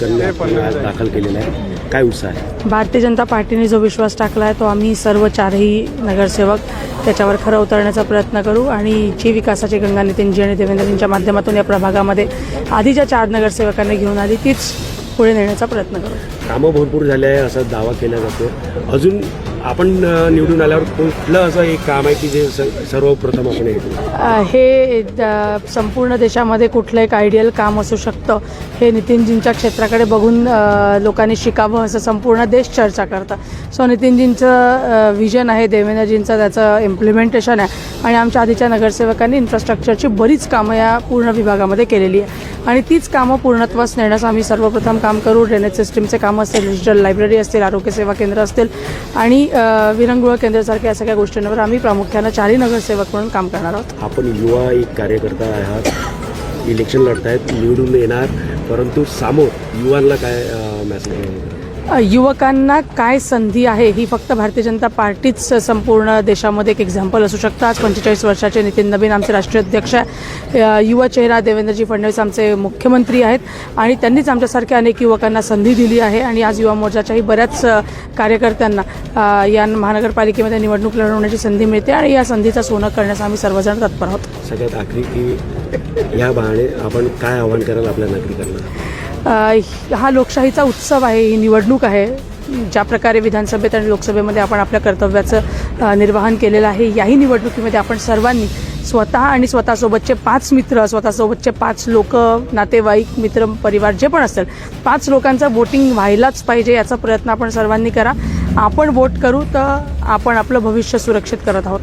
नगरसेवकांनी आपण आज दाखल केलेला आहे, काय उत्साह आहे? भारतीय जनता पार्टीने जो विश्वास टाकला आहे तो आम्ही सर्व चारही नगरसेवक त्याच्यावर खरं उतरण्याचा प्रयत्न करू आणि जी विकासाची गंगा नितीनजी आणि देवेंद्रजींच्या माध्यमातून या प्रभागामध्ये आधी ज्या 4 नगरसेवकांनी घेऊन आली तीच पुढे नेण्याचा प्रयत्न करू. कामं भरपूर झाले आहे असा दावा केला जातो. अजून आपण निवडून आल्यावर कुठलं असं एक काम आहे की जे सर्वप्रथम आपण हे संपूर्ण देशामध्ये कुठलं एक आयडियल काम असू शकतं हे नितीनजींच्या क्षेत्राकडे बघून लोकांनी शिकावं असं संपूर्ण देश चर्चा करतं. सो नितीनजींचं विजन आहे, देवेंद्रजींचं त्याचं इम्प्लिमेंटेशन आहे आणि आमच्या आधीच्या नगरसेवकांनी इन्फ्रास्ट्रक्चरची बरीच कामं या पूर्ण विभागामध्ये केलेली आहे आणि तीच कामं पूर्णत्वास नेण्याचं आम्ही सर्वप्रथम काम करू. ड्रेनेज सिस्टीमचे कामं असतील, डिजिटल लायब्ररी असतील, आरोग्य सेवा केंद्र असतील आणि विरंगुळा केंद्रासारख्या या सगळ्या गोष्टींवर आम्ही प्रामुख्यानं 4 नगरसेवक म्हणून काम करणार आहोत. आपण युवा एक कार्यकर्ता आहात, इलेक्शन लढतायत, निवडून येणार, परंतु समोर युवांना काय मेसेज आहे? युवकांना काय संधी आहे ही फक्त भारतीय जनता पार्टीच संपूर्ण देशामध्ये एक एक्झाम्पल असू शकतं. आज 45 वर्षाचे नितीन नवीन आमचे राष्ट्रीय अध्यक्ष आहे, युवा चेहरा देवेंद्रजी फडणवीस आमचे मुख्यमंत्री आहेत आणि त्यांनीच आमच्यासारख्या अनेक युवकांना संधी दिली आहे आणि आज युवा मोर्चाच्याही बऱ्याच कार्यकर्त्यांना या महानगरपालिकेमध्ये निवडणूक लढवण्याची संधी मिळते आणि या संधीचं सोनं करण्यास आम्ही सर्वजण तत्पर आहोत. सगळ्यात आखरी की या बहाणे आपण काय आव्हान कराल आपल्या नागरिकांना? हा लोकशाहीचा उत्सव आहे, ही निवडणूक आहे. ज्या प्रकारे विधानसभेत आणि लोकसभेमध्ये आपण आपल्या कर्तव्याचं निर्वहन केलेलं आहे, याही निवडणुकीमध्ये आपण सर्वांनी स्वतः आणि स्वतःसोबतचे 5 मित्र, स्वतःसोबतचे 5 लोक, नातेवाईक, मित्र, परिवार जे पण असेल 5 लोकांचं वोटिंग व्हायलाच पाहिजे याचा प्रयत्न आपण सर्वांनी करा. आपण वोट करू तर आपण आपलं भविष्य सुरक्षित करत आहोत.